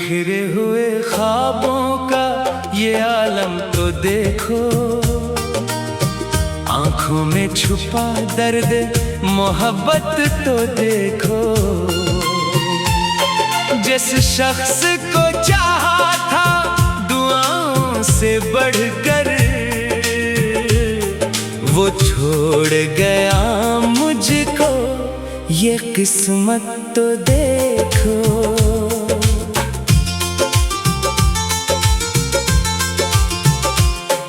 बिखरे हुए ख्वाबों का ये आलम तो देखो, आंखों में छुपा दर्द मोहब्बत तो देखो। जिस शख्स को चाहा था दुआओं से बढ़कर, वो छोड़ गया मुझको, ये किस्मत तो देखो।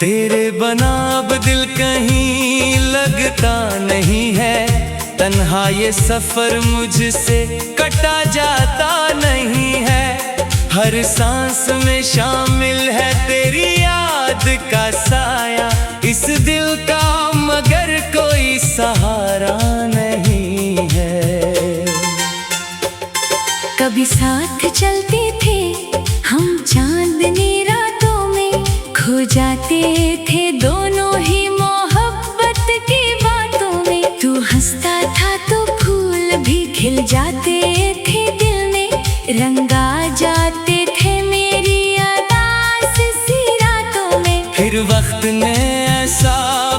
तेरे बना अब दिल कहीं लगता नहीं है, तन्हा ये सफर मुझसे कटा जाता नहीं है। हर सांस में शामिल है तेरी याद का साया, इस दिल का मगर कोई सहारा नहीं है। कभी साथ चलते थे हम चांदनी रातों में, खो जाते थे दोनों ही मोहब्बत की बातों में। तू हंसता था तो फूल भी खिल जाते थे दिल में, रंगा जाते थे मेरी उदास सी रातों में। फिर वक्त ने ऐसा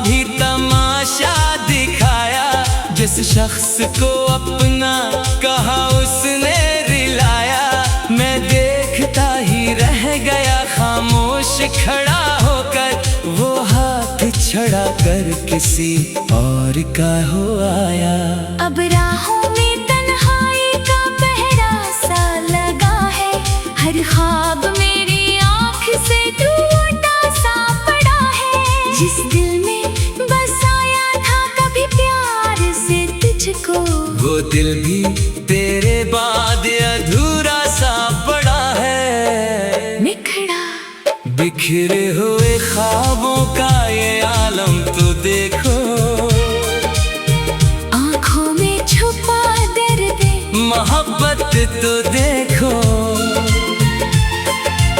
भी तमाशा दिखाया, जिस शख्स को अपना कहा उसने रिलाया। मैं देखता ही रह गया खामोश खड़ा होकर, वो हाथ छड़ा कर किसी और का हो आया। अब राहों में तन्हाई का पहरा सा लगा है, हर ख्वाब मेरी आँख से टूटा सा पड़ा है। जिस दिल में बसाया था कभी प्यार से तुझको, वो दिल भी तेरे बाद अधूरा सा पड़ा है। बिखरे हुए ख्वाबों का ये आलम तो देखो, आँखों में छुपा दर्द मोहब्बत तो देखो।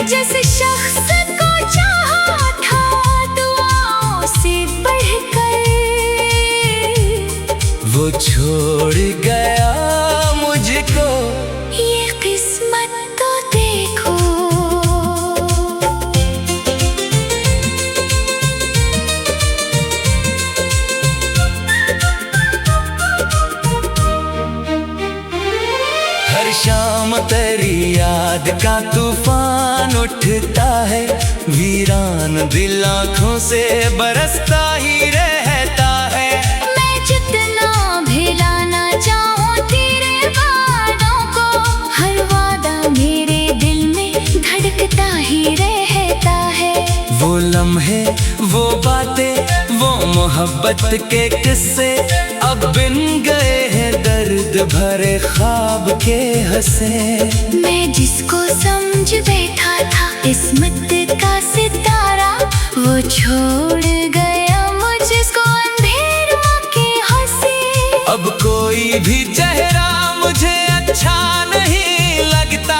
जिस शख्स को चाहा था दुआओं से बढ़कर, वो छोड़ गया मुझको, ये किस्मत तो देखो। हर शाम तेरी याद का तूफान उठता है, वीरान दिल आँखों से बरसता ही रहता है। मैं जितना भिलाना चाहूं तेरे वादों को, हर वादा मेरे दिल में धड़कता ही रहता है। वो लम्हे, वो बातें, वो मोहब्बत के किस्से अब बिन गए हैं दर्द भरे ख्वाब के हंसे। मैं जिसको समझ बैठा था किस्मत का सितारा, वो छोड़ गया मुझको अंधेरों के हंसे। अब कोई भी चेहरा मुझे अच्छा नहीं लगता,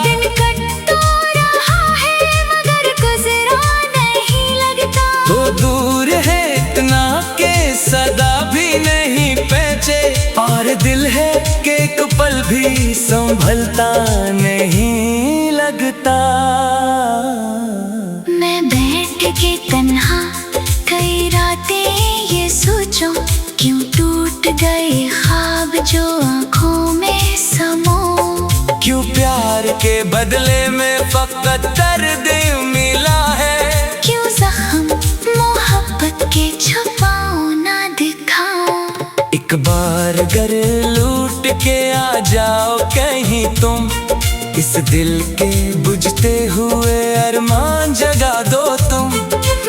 दिन कट तो रहा है मगर गुजरा नहीं लगता। तो दूर है इतना के सदा भी नहीं पहचे, और दिल है कि एक पल भी संभलता नहीं लगता। मैं बैठ के तन्हा कई रातें ये सोचूं, क्यों टूट गए ख्वाब जो आँखों में समो। क्यों प्यार के बदले में फकत दर्द मिला है, क्यों जख्म मोहब्बत के छुपाऊं ना दिखाऊं। एक बार घर लूट के आ जाओ कहीं तुम, इस दिल के बुझते हुए अरमान जगा दो तुम।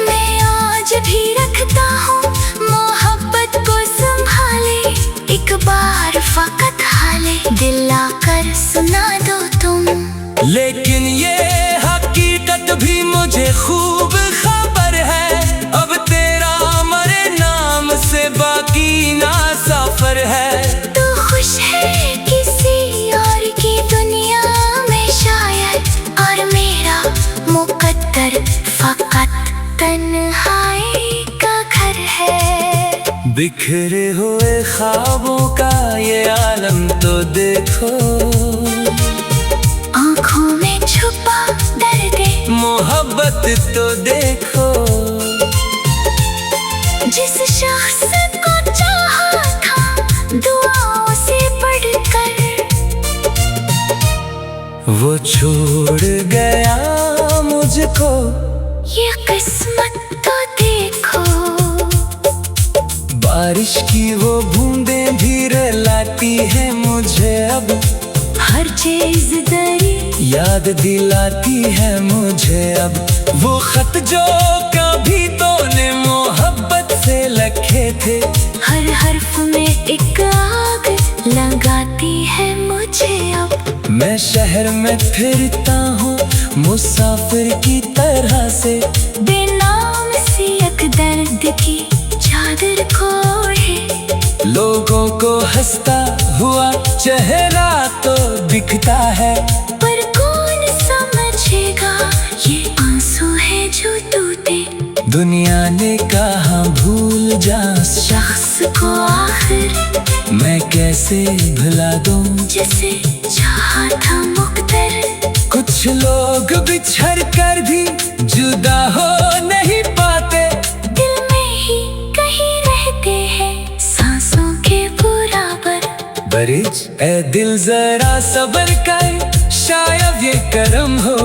मैं आज भी रखता हूँ मोहब्बत को संभाले, एक बार फकत हाले दिल आकर सुना दो तुम। लेकिन ये हकीकत भी मुझे खूब खबर है, अब तेरा मरे नाम से बाकी ना सफर है। तू खुश है किसी और की दुनिया में शायद, और मेरा मुकद्दर फकत तन्हाई का घर है। बिखरे हुए ख्वाबों का ये आलम तो देखो, आँखों में मोहब्बत तो देखो। जिस शख्स को चाहा था दुआओं से बढ़कर, वो छोड़ गया मुझको। ये किस्मत तो देखो। बारिश की वो बूंदें भी रुलाती है मुझे अब, हर चीज दरी याद दिलाती है मुझे अब। वो खत जो कभी तूने मोहब्बत से लिखे थे, हर हर्फ में एक आग लगाती है मुझे अब। मैं शहर में फिरता हूँ मुसाफिर की तरह से, बेनाम सी एक दर्द की चादर को है। लोगों को हंसता हुआ चेहरा तो दिखता है, पर कौन समझेगा ये आंसू है जो टूटे। दुनिया ने कहा भूल जा शख्स को आखिर मैं कैसे भुला दूं, जिसे चाहा था मुक़द्दर। कुछ लोग बिछड़ कर भी जुदा हो नहीं पाते, दिल में ही कहीं रहते हैं सांसों के बराबर। बरिज ए दिल जरा सब्र कर, शायद ये करम हो।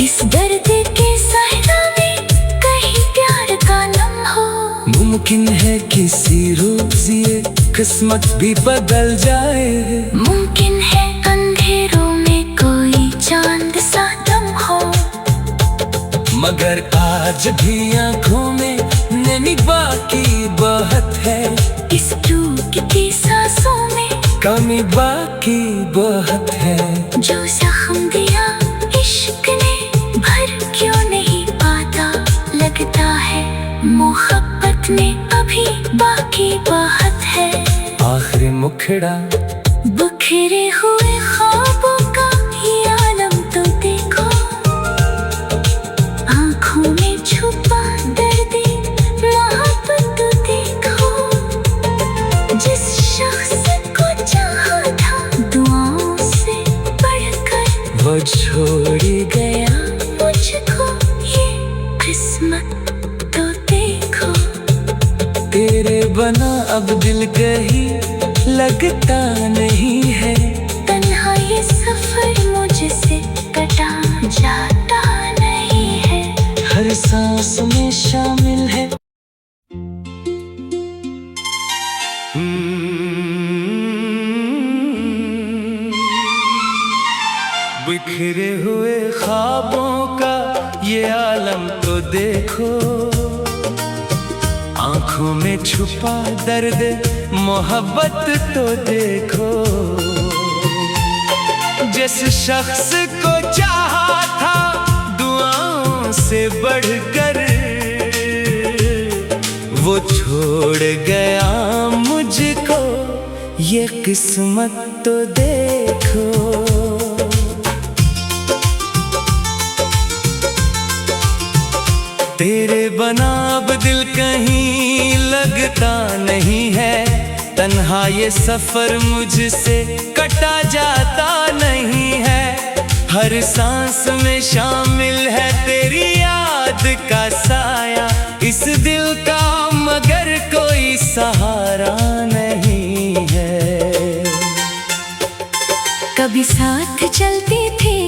इस दर्द के सहरा में कहीं प्यार का नम हो। मुमकिन है किसी रोज़ ये किस्मत भी बदल जाए, मुमकिन है अंधेरों में कोई चांद सा दम हो। मगर आज भी आंखों में नमी बाकी बहुत है, इस टूटती सांसों में कमी बाकी बहुत है। जो जख्म दिया इश्क ने भर क्यों नहीं पाता, लगता है मोहब्बत में अभी बाकी बहुत है। आखिरी मुखड़ा बिखरे हुए ख्वाबों का ये आलम तो देखो। आँखों में छुपा दर्द मोहब्बत तो देखो। जिस शख्स को चाहा था दुआओं से बढ़कर, वो छोड़ गया मुझको ये किस्मत तो देखो। तेरे बना अब दिल कहीं लगता नहीं है, तन्हा ये सफर मुझसे कटा जाता नहीं है। हर सांस में शामिल है। बिखरे हुए ख्वाबों का ये आलम तो देखो। आंखों में छुपा दर्द मोहब्बत तो देखो। जिस शख्स को चाहा था दुआओं से बढ़कर, वो छोड़ गया मुझको। ये किस्मत तो देखो। तेरे बना अब दिल कहीं लगता नहीं है, तन्हा ये सफर मुझसे कटा जाता नहीं है। हर सांस में शामिल है तेरी याद का साया, इस दिल का मगर कोई सहारा नहीं है। कभी साथ चलते थे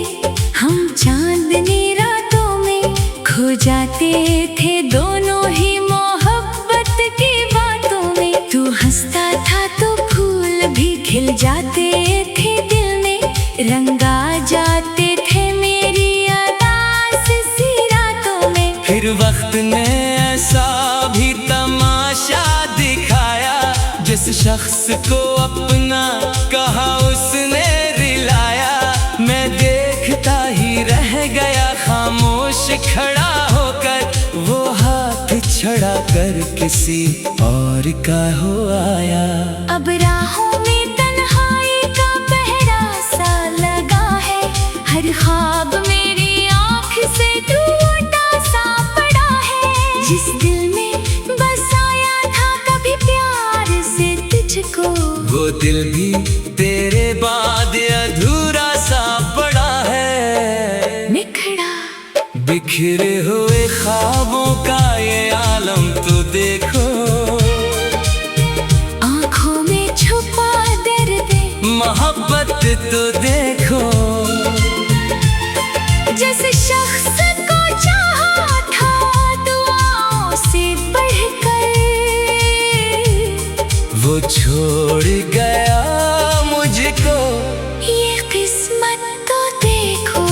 हम चांदनी रातों में, खो जाते थे दोनों ही मोहब्बत की बातों में। तू हंसता था तो फूल भी खिल जाते थे दिल में, रंगा जाते थे मेरी अदास सी रातों में। फिर वक्त ने ऐसा भी तमाशा दिखाया, जिस शख्स को अपना कहा उसने रिलाया। मैं देखता ही रह गया खामोश खड़ा होकर, वो हाथ छड़ा कर किसी और का हो आया। अब राहों में तन्हाई का पहरा सा लगा है, हर ख्वाब मेरी आँख से टूटा सा पड़ा है। जिस दिल में बसाया था कभी प्यार से तुझको, वो दिल भी तेरे बाद अधूरा सा पड़ा है। निखड़ा बिखरे हुए ख्वाबों का ये आलम तो देखो, आँखों में छुपा दर्द मोहब्बत तो देखो। जिस शख्स को चाहा था दुआओं से बढ़कर, वो छोड़ गया मुझको, ये किस्मत तो देखो।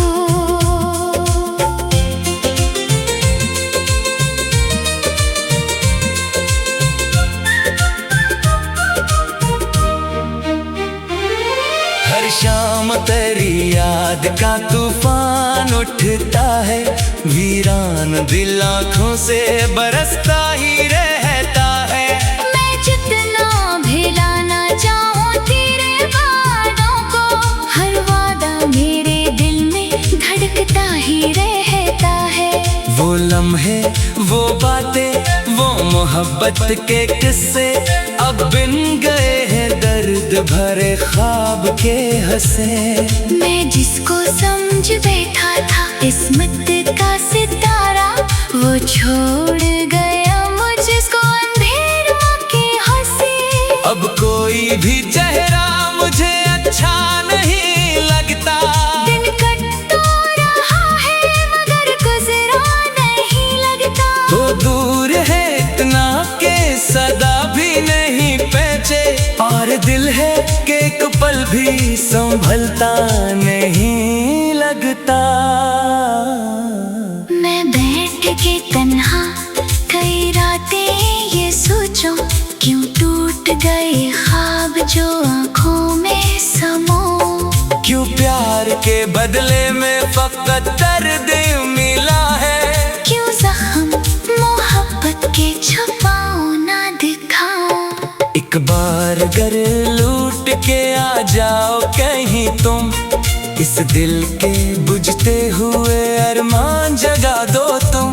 हर शाम तेरी याद का तूफान उठता है, वीरान दिल आँखों से बरसता ही रहता है। मैं जितना भुलाना चाहूं तेरे वादों को, हर वादा मेरे दिल में धड़कता ही रहता है। वो लम्हे, वो बातें, वो मोहब्बत के किस्से अब बिन गए हैं दर्द भरे ख्वाब के हंसे। मैं जिसको समझ बैठा था किस्मत का सितारा, वो छोड़ गया मुझको अंधेरों के हंसे। अब कोई भी चेहरा मुझे अच्छा नहीं लगता, दिन कट तो रहा है मगर गुजरा नहीं लगता। तो दूर है इतना के सदा भी नहीं पहचे, और दिल है कि एक पल भी संभलता नहीं लगता। मैं बैठ के तन्हा कई रातें ये सोचूं, क्यों टूट गए ख्वाब जो आँखों में समो। क्यों प्यार के बदले में फकत दर्द मिला है, क्यों जख्म मोहब्बत के छुपाऊं ना दिखाऊं। एक बार घर लूट के आ जाओ कहीं तुम, इस दिल के बुझते हुए अरमान जगा दो तुम।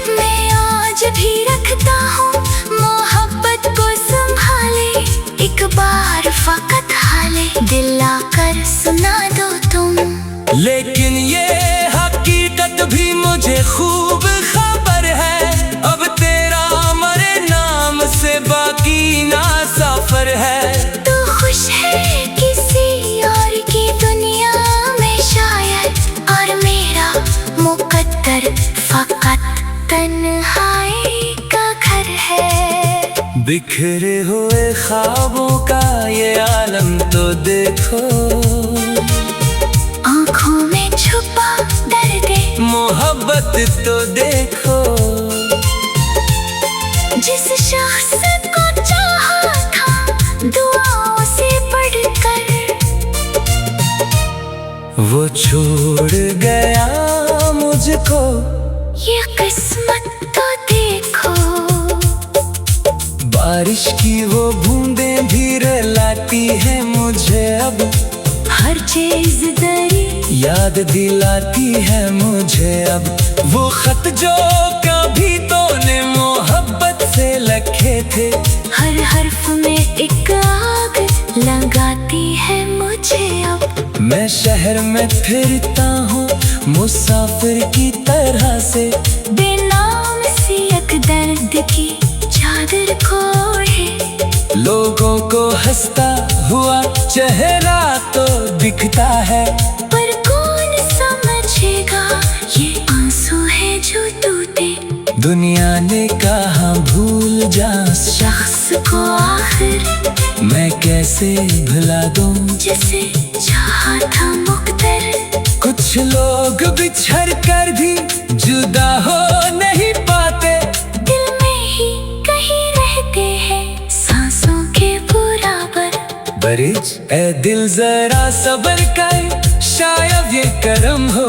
मैं आज भी रखता हूँ मोहब्बत को संभाले, एक बार फकत हाले दिल आकर सुना दो तुम। लेकिन ये हकीकत भी मुझे खूब खबर है, अब तेरा मरे नाम से बाकी ना सफर है। तू खुश है किसी और की दुनिया में शायद, और मेरा मुकद्दर फकत तन्हाई का घर है। बिखरे हुए ख्वाबों का ये आलम तो देखो, आँखों में छुपा दर्द मोहब्बत तो देखो। जिस शख्स को चाहा था दुआओं से बढ़कर, वो छोड़ गया मुझको, ये किस्मत तो देखो। बारिश की वो बूंदें भी रुलाती है मुझे अब, हर चीज दरी याद दिलाती है मुझे अब। वो खत जो कभी तूने मोहब्बत से लिखे थे, हर हर्फ में एक आग लगाती है मुझे अब। मैं शहर में फिरता हूँ मुसाफिर की तरह से, बेनाम सी एक दर्द की चादर को ओढ़े। लोगों को हंसता हुआ चेहरा तो दिखता है, पर कौन समझेगा ये आंसू है जो टूटे। दुनिया ने कहा भूल जा शख्स को आखिर मैं कैसे भुला दूं, जिसे चाहा था मुकद्दर। कुछ लोग बिछड़ कर भी जुदा हो नहीं पाते, दिल में ही कहीं रहते हैं सांसों के बराबर। बरिज ए दिल जरा सब्र कर, शायद ये करम हो।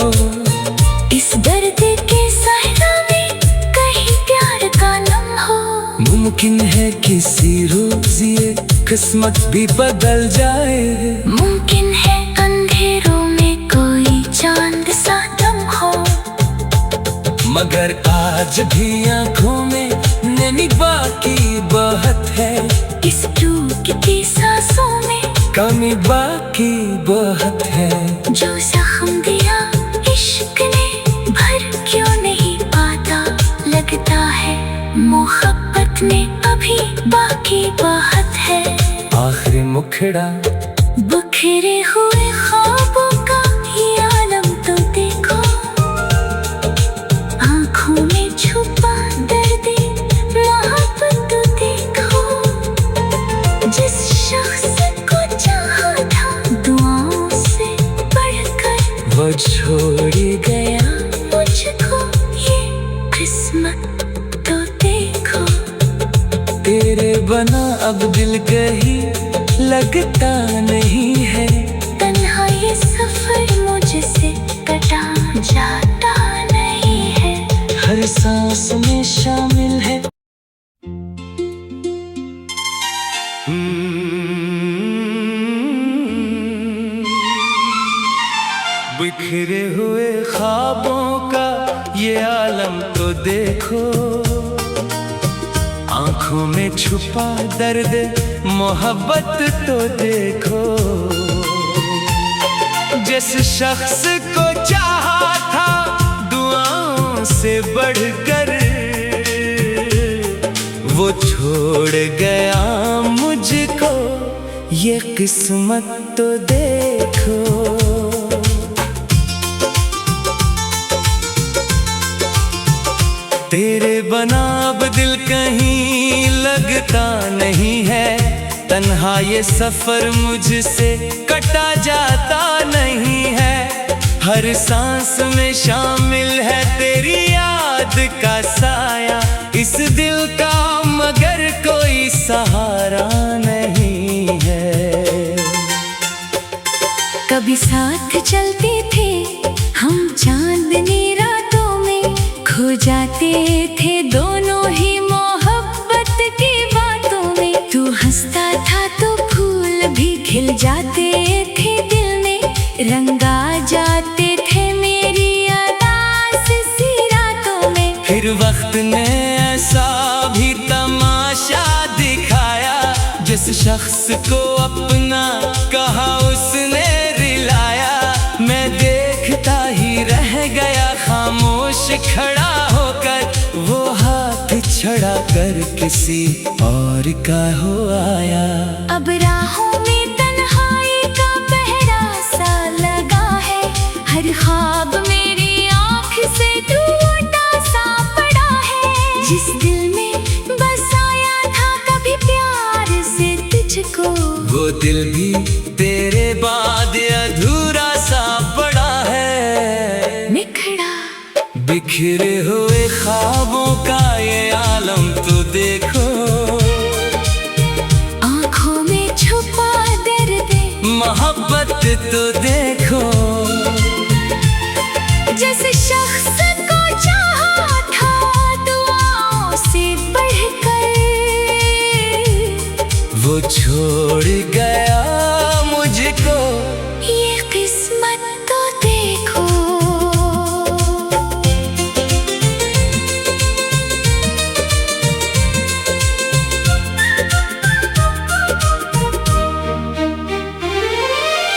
इस दर्द के सहरा में कहीं प्यार का लम्हा हो। मुमकिन है किसी रोज ये किस्मत भी बदल जाए, मुमकिन है अंधेरों में कोई चांद सा दम हो। मगर आज भी आंखों में नैनी बाकी बहुत है, इस टूटती सांसों में कमी बाकी बहुत है। जो जख्म दिया इश्क ने भर क्यों नहीं लगता है मोहब्बत में अभी बाकी बहुत है। आखिरी मुखड़ा बिखरे हुए ख्वाबों का ये आलम तो देखो, आंखों में छुपा दर्द मोहब्बत तो देखो। जिस शख्स को चाहा था दुआओं से बढ़कर, वो छोड़ गया मुझको ये किस्मत तो देखो। तेरे बना अब दिल कहीं लगता नहीं है, तन्हा ये सफर मुझसे कटा जाता नहीं है। हर सांस में शामिल है। बिखरे हुए ख्वाबों का ये आलम तो देखो, आंखों में छुपा दर्द मोहब्बत तो देखो। जिस शख्स को चाहा था दुआओं से बढ़कर, वो छोड़ गया मुझको ये किस्मत तो देखो। तेरे बना अब दिल कहीं लगता नहीं है, तन्हा ये सफर मुझसे कटा जाता नहीं है। हर सांस में शामिल है तेरी याद का साया, इस दिल का मगर कोई सहारा नहीं है। कभी साथ चलते थे हम चांदनी रातों में, खो जाते थे दोनों ही मोहब्बत की बातों में। तू हंसता था तो फूल भी खिल जाते थे दिल में, रंगा जाते थे मेरी उदास सी रातों में। फिर वक्त ने ऐसा भी तमाशा दिखाया, जिस शख्स को अपना कहा उसने रिलाया। मैं देखता ही रह गया खामोश खड़ा होकर, वो हाथ छड़ा कर किसी और का हो आया। अब राहों में तन्हाई का पहरा सा लगा है, हर ख्वाब मेरी आँख से टूटा सा पड़ा है। जिस दिल में बसाया था कभी प्यार से तुझको, वो दिल भी तेरे बाद अधूरा सा पड़ा है। निखड़ा बिखरे हुए ख्वाबों का ये आलम तो देखो, आँखों में छुपा दर्द मोहब्बत तो देखो। जिस शख्स को चाहा था दुआओं से बढ़कर, वो छोड़ गया मुझको ये किस्मत तो देखो।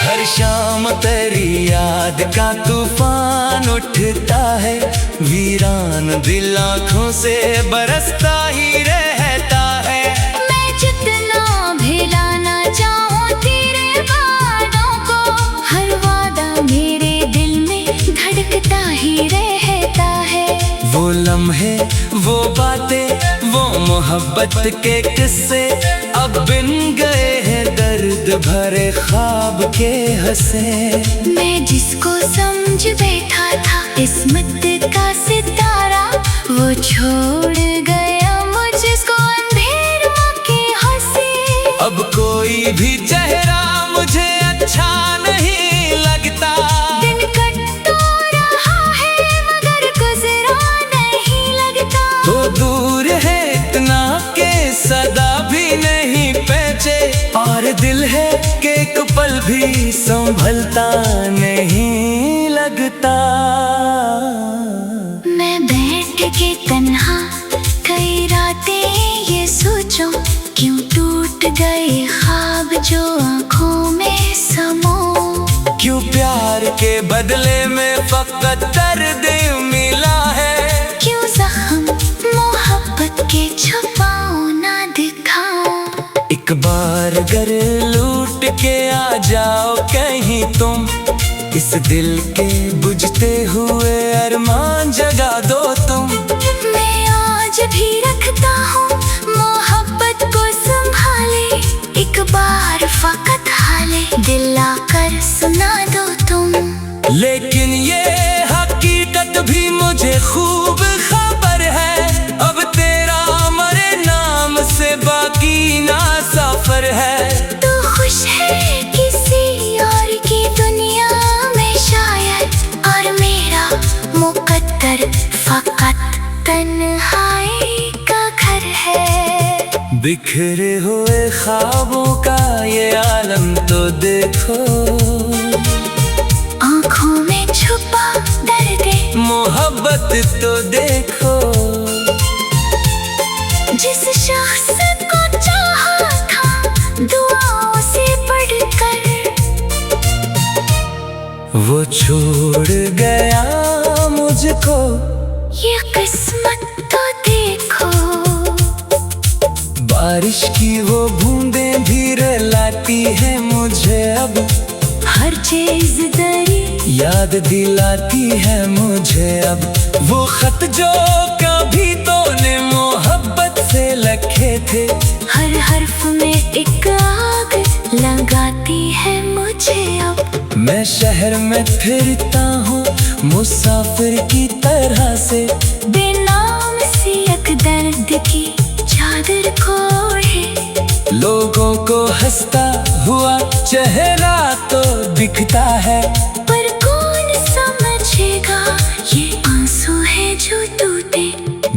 हर शाम तेरी याद का तूफान उठता है, वीरान दिल आँखों से बरसता ही रहता है। मैं जितना भिलाना चाहूं तेरे वादों को, हर वादा मेरे दिल में धड़कता ही रहता है। वो लम्हे वो बातें वो मोहब्बत के किस्से, अब बिन गए हैं दर्द भरे ख्वाब के हंसे। मैं जिसको समझ बैठा था किस्मत का सितारा, वो छोड़ गया मुझको अंधेरों के हंसे। अब कोई भी चेहरा मुझे अच्छा नहीं लगता, दिन कट तो रहा है मगर गुजरा नहीं लगता। तो दूर है इतना के सदा भी नहीं पहचे, और दिल है कि एक पल भी संभलता नहीं लगता। मैं बैठ के तन्हा कई रातें ये सोचूं, क्यों टूट गए ख्वाब जो आँखों में समो। क्यों प्यार के बदले में फकत दर्द मिला है, क्यों जख्म अगर लूट के आ जाओ कहीं तुम, इस दिल के बुझते हुए अरमान जगा दो तुम। मैं आज भी रखता हूँ मोहब्बत को संभाले, एक बार फकत हाले दिल आकर सुना दो तुम। लेकिन ये हकीकत भी मुझे खूब खबर है, अब तेरा मरे नाम से बाकी ना सफर है। तू खुश है किसी और की दुनिया में शायद, और मेरा मुकद्दर फकत तन्हाई का घर है। बिखरे हुए ख्वाबों का ये आलम तो देखो, आँखों में छुपा दर्द मोहब्बत तो देखो। जिस शख्स को चाहा था दुआओं से बढ़कर, वो छोड़ गया मुझको, ये किस्मत तो देखो। बारिश की वो बूंदें भी रुलाती है मुझे अब, हर चीज दरी याद दिलाती है मुझे अब। वो खत जो कभी तूने मोहब्बत से लिखे थे, हर हर्फ में एक आग लगाती है मुझे अब। मैं शहर में फिरता हूँ मुसाफिर की तरह से, बेनाम सी एक दर्द की चादर ओढ़े। लोगों को हंसता हुआ चेहरा तो दिखता है, पर कौन समझेगा ये आंसू है जो टूटे।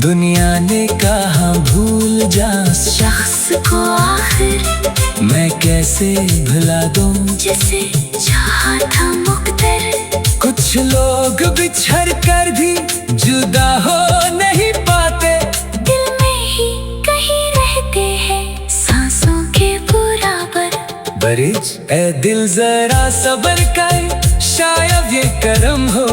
दुनिया ने कहा भूल जा उस शख्स को आखिर मैं कैसे भुला दूं जिसे चाहा था मुकद्दर। कुछ लोग बिछड़ कर भी जुदा हो नहीं पाते, दिल में ही कहीं रहते हैं सांसों के बराबर। बरिज ए दिल जरा सब्र कर, शायद ये करम हो।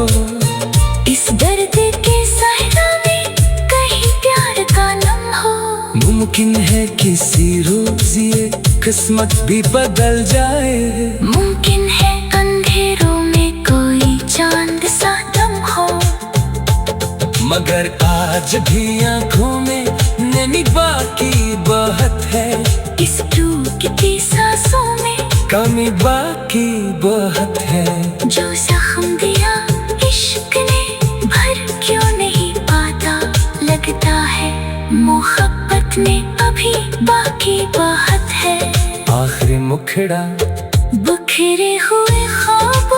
इस दर्द के सहरा में कहीं प्यार का लम्हा हो। मुमकिन है किसी रोज ये किस्मत भी बदल जाए, मुमकिन है अंधेरों में कोई चांद सा दम हो। मगर आज भी आंखों में नैनी बाकी बहुत है, इस टूटती सांसों में कमी बाकी बहुत है। जो जख्म दिया इश्क ने भर क्यों नहीं पाता, लगता है मोहब्बत में अभी बाकी बहुत है। आखिरी मुखड़ा बिखरे हुए ख्वाब